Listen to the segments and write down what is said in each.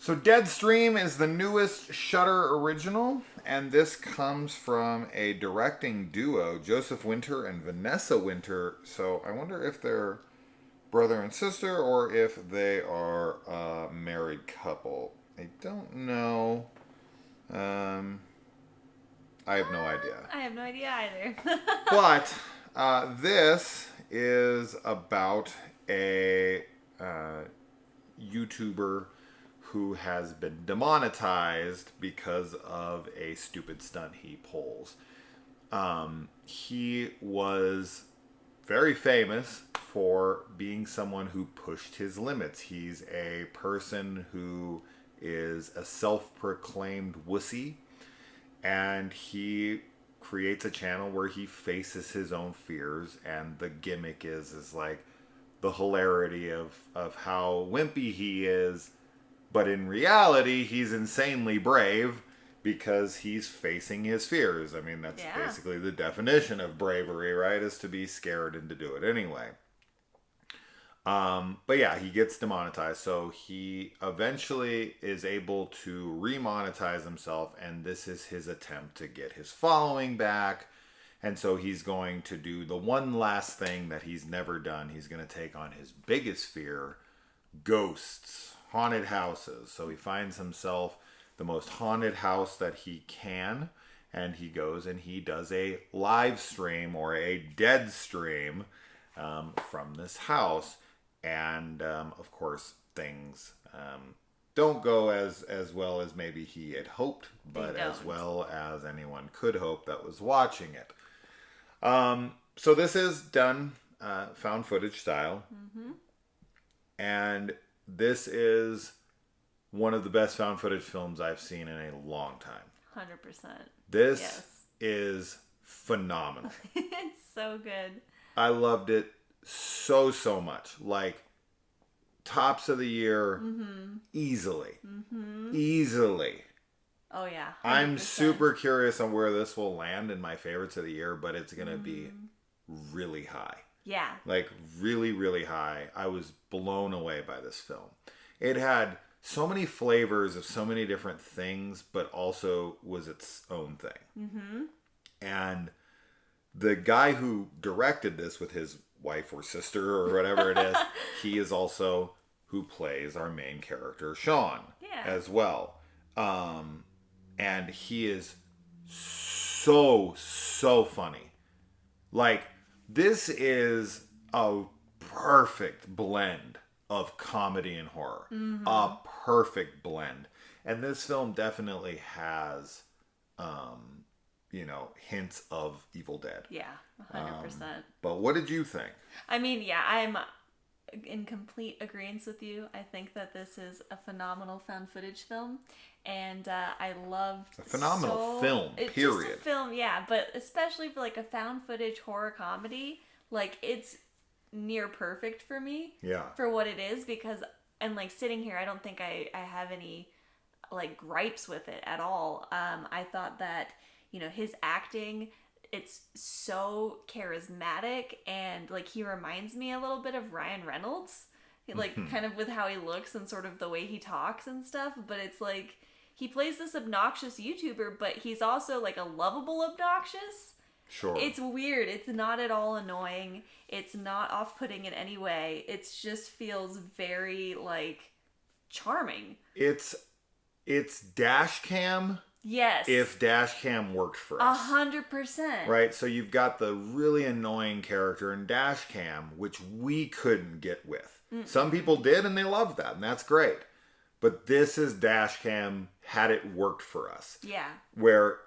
So Deadstream is the newest Shudder original, and this comes from a directing duo, Joseph Winter and Vanessa Winter. So I wonder if they're brother and sister or if they are a married couple. I don't know. I have no idea. I have no idea either. But this is about a YouTuber who has been demonetized because of a stupid stunt he pulls. He was very famous for being someone who pushed his limits. He's a person who is a self-proclaimed wussy, and he creates a channel where he faces his own fears, and the gimmick is like the hilarity of how wimpy he is, but in reality he's insanely brave because he's facing his fears. I mean, that's basically the definition of bravery, right? Is to be scared and to do it anyway. But yeah, he gets demonetized. So he eventually is able to remonetize himself, and this is his attempt to get his following back. And so he's going to do the one last thing that he's never done. He's going to take on his biggest fear, ghosts, haunted houses. So he finds himself the most haunted house that he can, and he goes and he does a live stream or a dead stream from this house. And of course, things don't go as well as maybe he had hoped, but as well as anyone could hope that was watching it. So this is done found footage style. Mm-hmm. And this is one of the best found footage films I've seen in a long time. 100%. This is phenomenal. It's so good. I loved it so much. Like, tops of the year, easily. Mm-hmm. Easily. Oh, yeah. 100%. I'm super curious on where this will land in my favorites of the year, but it's going to be really high. Yeah. Like, really, really high. I was blown away by this film. It had so many flavors of so many different things, but also was its own thing. Mm-hmm. And the guy who directed this with his wife or sister or whatever it is, he is also who plays our main character, Sean, as well. And he is so funny. Like, this is a perfect blend of comedy and horror. Mm-hmm. A perfect blend. And this film definitely has, hints of Evil Dead. Yeah, 100%. But what did you think? I mean, yeah, I'm in complete agreement with you. I think that this is a phenomenal found footage film. And I loved a phenomenal film, period. It's just a film, yeah. But especially for like a found footage horror comedy, like it's near perfect for me. Yeah. For what it is, because and like sitting here, I don't think I have any like gripes with it at all. I thought that his acting, it's so charismatic, and like he reminds me a little bit of Ryan Reynolds, like kind of with how he looks and sort of the way he talks and stuff. But it's like he plays this obnoxious YouTuber, but he's also like a lovable obnoxious. Sure. It's weird. It's not at all annoying. It's not off-putting in any way. It just feels very like charming. It's dash cam. Yes. If dash cam worked for us. 100%. Right? So you've got the really annoying character in dash cam, which we couldn't get with. Mm-mm. Some people did, and they loved that, and that's great. But this is dash cam had it worked for us. Yeah. Where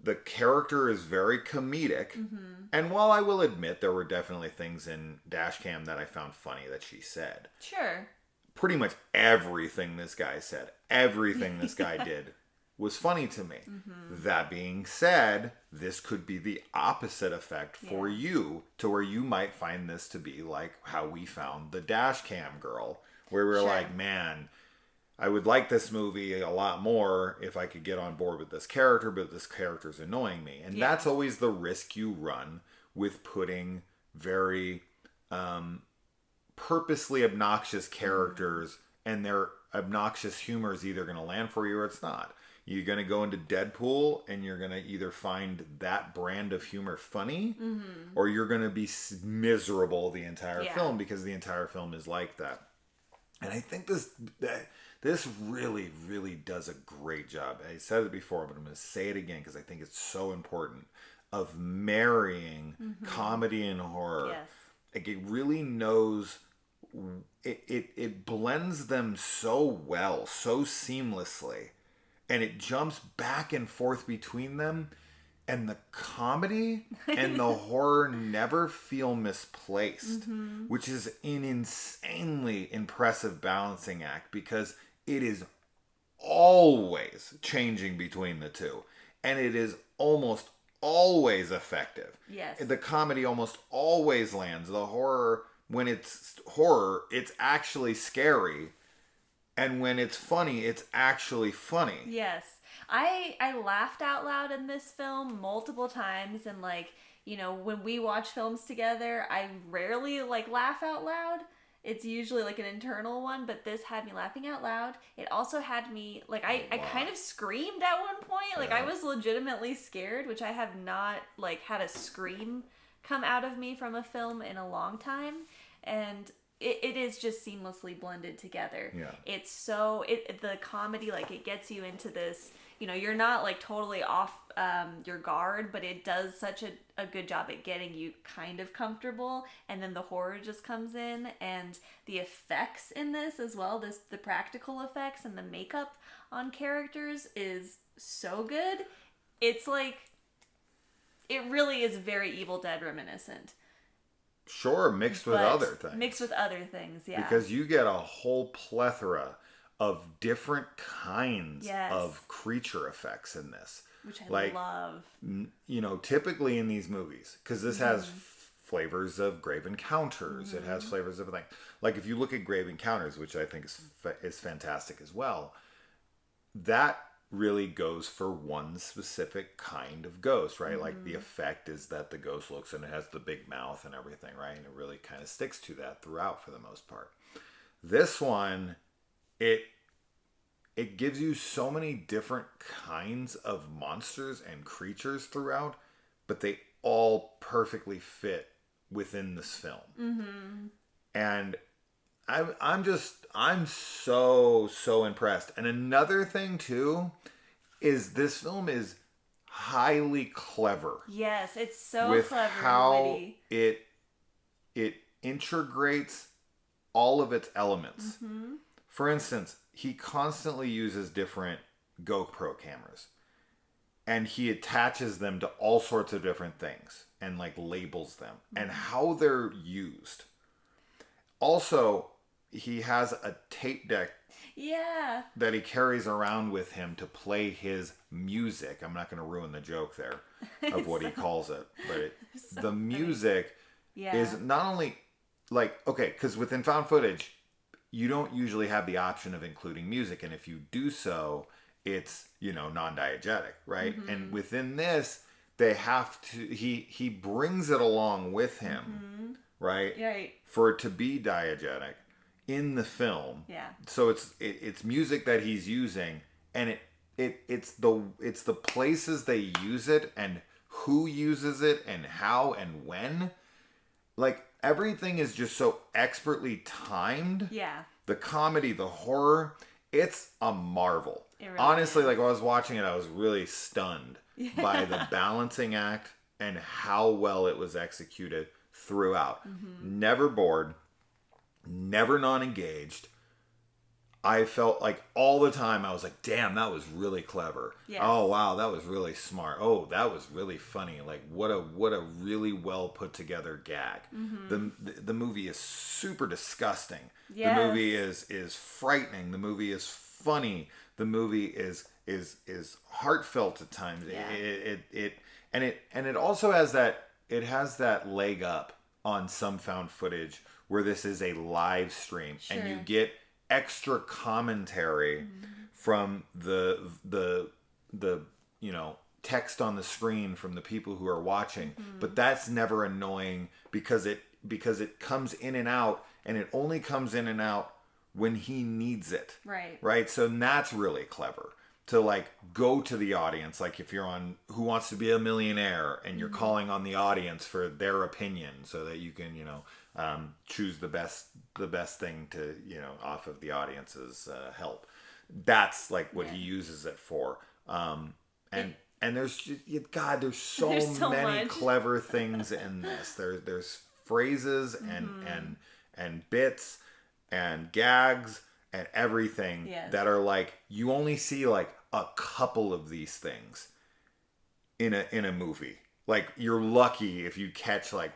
the character is very comedic. Mm-hmm. And while I will admit there were definitely things in dash cam that I found funny that she said. Sure. Pretty much everything this guy said, everything this guy did was funny to me. Mm-hmm. That being said, this could be the opposite effect for you, to where you might find this to be like how we found the dash cam girl, where we were like, man, I would like this movie a lot more if I could get on board with this character, but this character's annoying me. And that's always the risk you run with putting very purposely obnoxious characters, and they're obnoxious humor is either going to land for you or it's not. You're going to go into Deadpool and you're going to either find that brand of humor funny, or you're going to be miserable the entire film, because the entire film is like that. And I think this really, really does a great job. I said it before, but I'm going to say it again because I think it's so important, of marrying comedy and horror. Yes. Like, it really knows, it blends them so well, so seamlessly, and it jumps back and forth between them, and the comedy and the horror never feel misplaced, which is an insanely impressive balancing act, because it is always changing between the two, and it is almost always effective. Yes. The comedy almost always lands. The horror, when it's horror, it's actually scary. And when it's funny, it's actually funny. Yes. I laughed out loud in this film multiple times, and like, you know, when we watch films together, I rarely like laugh out loud. It's usually like an internal one, but this had me laughing out loud. It also had me, like, I kind of screamed at one point. Like, I was legitimately scared, which I have not, like, had a scream come out of me from a film in a long time. And it is just seamlessly blended together. Yeah. It's so, the comedy, like, it gets you into this, you know, you're not, like, totally off your guard, but it does such a good job at getting you kind of comfortable, and then the horror just comes in, and the effects in this as well, the practical effects and the makeup on characters is so good. It's like, it really is very Evil Dead reminiscent. Sure, mixed with other things. Mixed with other things, yeah. Because you get a whole plethora of different kinds of creature effects in this. Which I love. You know, typically in these movies, because this has flavors of Grave Encounters, it has flavors of things. Like, if you look at Grave Encounters, which I think is fantastic as well, that really goes for one specific kind of ghost, right? Like, the effect is that the ghost looks, and it has the big mouth and everything, right? And it really kind of sticks to that throughout for the most part. This one, it gives you so many different kinds of monsters and creatures throughout, but they all perfectly fit within this film. And I'm so impressed. And another thing too is this film is highly clever. Yes, it's so with clever how and witty. it integrates all of its elements. For instance, he constantly uses different GoPro cameras, and he attaches them to all sorts of different things and like labels them and how they're used. Also, he has a tape deck that he carries around with him to play his music. I'm not going to ruin the joke there of what he calls it, but the music is not only like, okay, because within found footage, you don't usually have the option of including music, and if you do so, it's, you know, non-diegetic, right? And within this, they have to, he brings it along with him, right? For it to be diegetic in the film. So it's music that he's using, and it's the places they use it and who uses it and how and when. Like, everything is just so expertly timed. The comedy, the horror, it's a marvel. Really honestly is. Like, when I was watching it, I was really stunned by the balancing act and how well it was executed throughout. Never bored, never non-engaged. I felt like all the time I was like, damn, that was really clever. Oh, wow, that was really smart. Oh, that was really funny. Like, what a really well put together gag. The movie is super disgusting. The movie is frightening. The movie is funny. The movie is heartfelt at times. It also has that leg up on some found footage where this is a live stream and you get extra commentary from the you know, text on the screen from the people who are watching, but that's never annoying because it comes in and out, and it only comes in and out when he needs it. Right. Right? So that's really clever. To like go to the audience, like if you're on Who Wants to Be a Millionaire and you're calling on the audience for their opinion so that you can, choose the best thing to, off of the audience's help. That's like what he uses it for. And there's just, God, there's so many much. clever things in this. There's phrases and bits and gags and everything that are like, you only see like a couple of these things in a movie. Like, you're lucky if you catch like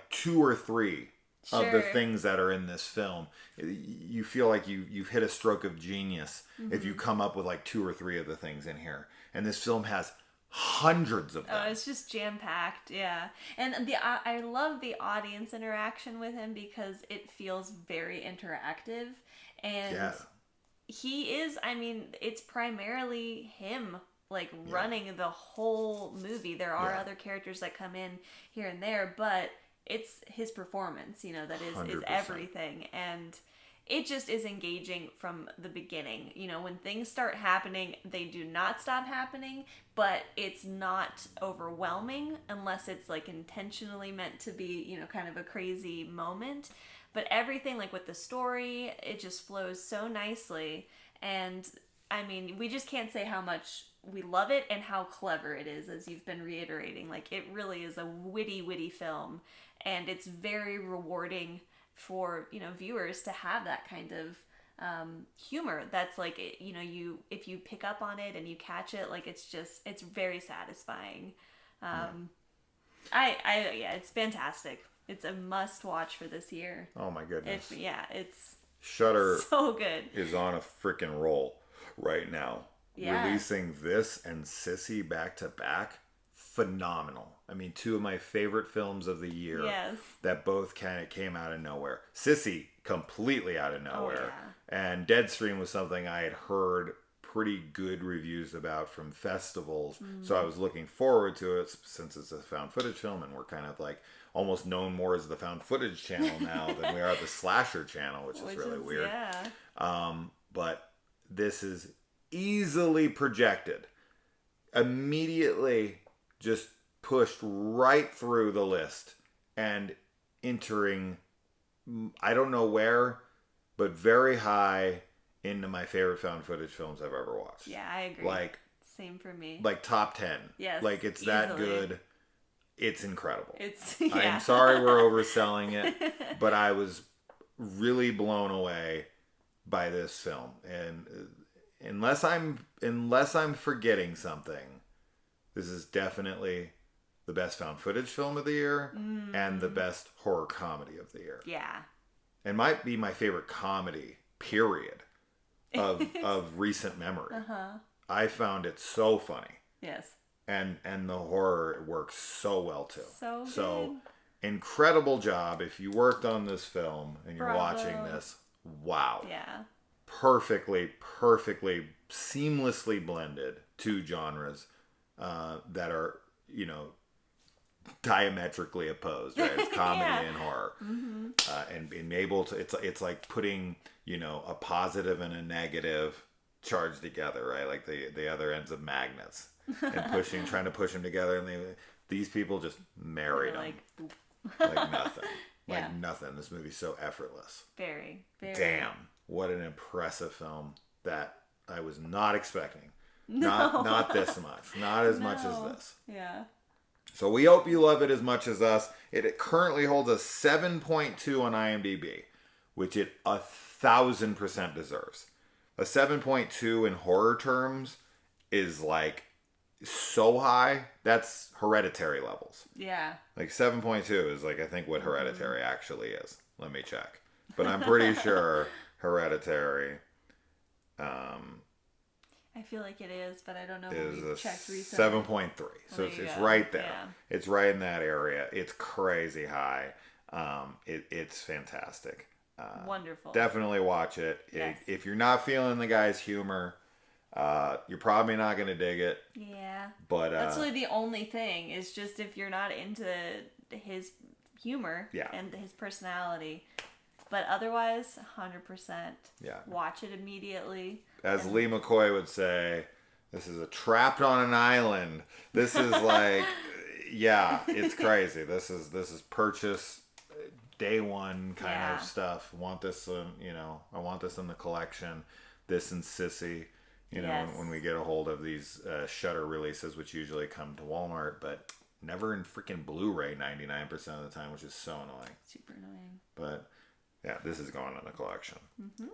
2 or 3 of the things that are in this film. You feel like you've hit a stroke of genius if you come up with like 2 or 3 of the things in here. And this film has hundreds of them. Oh, it's just jam-packed, yeah. And I love the audience interaction with him because it feels very interactive. And he is, it's primarily him, like, running the whole movie. There are other characters that come in here and there, but it's his performance, that is everything. And it just is engaging from the beginning. When things start happening, they do not stop happening, but it's not overwhelming unless it's like intentionally meant to be, kind of a crazy moment. But everything, like with the story, it just flows so nicely. And we just can't say how much we love it and how clever it is, as you've been reiterating. Like, it really is a witty film, and it's very rewarding for viewers to have that kind of humor. That's like, if you pick up on it and you catch it, like, it's very satisfying. It's fantastic. It's a must watch for this year. Oh my goodness. It's Shudder so good. Is on a freaking roll right now. Yeah. Releasing this and Sissy back to back. Phenomenal. 2 of my favorite films of the year that both kind of came out of nowhere. Sissy, completely out of nowhere. Oh, and Deadstream was something I had heard pretty good reviews about from festivals. So I was looking forward to it since it's a found footage film, and we're kind of like almost known more as the found footage channel now than we are the slasher channel, which is really weird. Yeah. But this is easily projected. Immediately just pushed right through the list and entering, I don't know where, but very high into my favorite found footage films I've ever watched. Yeah, I agree. Like, same for me. Like top 10. Yes. Like, it's easily. that good. It's incredible. Yeah. I'm sorry we're overselling it, but I was really blown away by this film. And unless I'm forgetting something, this is definitely the best found footage film of the year and the best horror comedy of the year. Yeah. And might be my favorite comedy, period, of recent memory. I found it so funny. Yes. And the horror works so well too. So incredible job if you worked on this film and you're Bravo. watching this. Wow. Yeah. Perfectly, seamlessly blended 2 genres that are, diametrically opposed, right? It's comedy and horror. And being able to, it's like putting, a positive and a negative charged together, right? Like the other ends of magnets, and trying to push them together. And these people just married them like nothing. Like nothing. This movie's so effortless. Very, very. Damn. What an impressive film that I was not expecting. No. Not this much. Not as much as this. Yeah. So we hope you love it as much as us. It currently holds a 7.2 on IMDb, which it 1,000% deserves. A 7.2 in horror terms is like so high. That's Hereditary levels. Yeah. Like 7.2 is like, I think what Hereditary actually is. Let me check. But I'm pretty sure Hereditary I feel like it is, but I don't know what is we've a checked recently. 7.3. So it's right there. Yeah. It's right in that area. It's crazy high. It's fantastic. Wonderful. Definitely watch it. Yes. If you're not feeling the guy's humor, you're probably not going to dig it. Yeah. But that's really the only thing, is just if you're not into his humor and his personality, But otherwise, 100%. Yeah. Watch it immediately. As Lee McCoy would say, this is a trapped on an island. This is like, yeah, it's crazy. This is purchase day one kind of stuff. Want this, I want this in the collection. This and Sissy, when we get a hold of these Shudder releases, which usually come to Walmart, but never in freaking Blu-ray 99% of the time, which is so annoying. Super annoying. But yeah, this is going in the collection.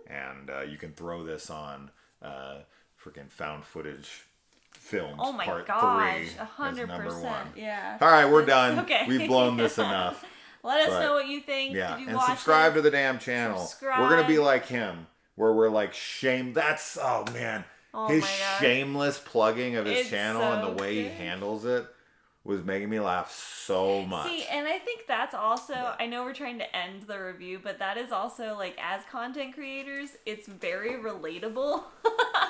And you can throw this on freaking found footage films part 3 as number 1. Yeah. All right, we're done. Okay. We've blown this enough. Let us know what you think. Yeah, Did you and watch subscribe it? to the damn channel. Subscribe. We're gonna be like him, where we're like That's his my gosh. shameless plugging of his It's channel so and the way he good. handles it was making me laugh so much. See, and I think that's also, I know we're trying to end the review, but that is also, like, as content creators, it's very relatable.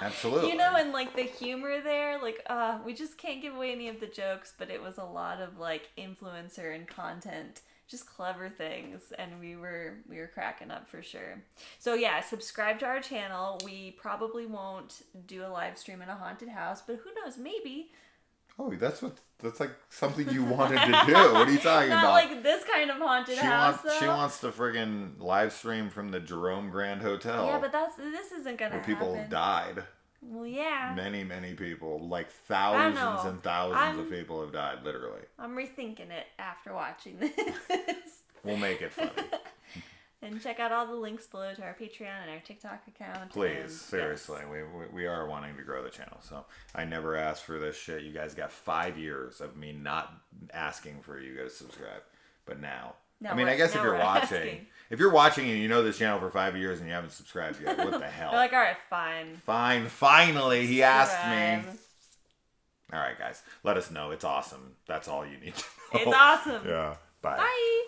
Absolutely. And, like, the humor there, like, we just can't give away any of the jokes, but it was a lot of, like, influencer and content, just clever things, and we were cracking up for sure. So, yeah, subscribe to our channel. We probably won't do a live stream in a haunted house, but who knows, maybe. Oh, that's like something you wanted to do. What are you talking Not about? like this kind of haunted house, though. She wants to friggin' live stream from the Jerome Grand Hotel. Yeah, but this isn't gonna happen. Where people died. Well, yeah. Many, many people. Like thousands and thousands of people have died, literally. I'm rethinking it after watching this. We'll make it funny. And check out all the links below to our Patreon and our TikTok account. Please, seriously. We are wanting to grow the channel. So I never asked for this shit. You guys got 5 years of me not asking for you guys to subscribe. But now. I guess if you're watching and you know this channel for 5 years and you haven't subscribed yet, what the hell? You're like, all right, fine. Fine, finally, he asked me. All right, guys, let us know. It's awesome. That's all you need to know. It's awesome. Yeah, bye. Bye.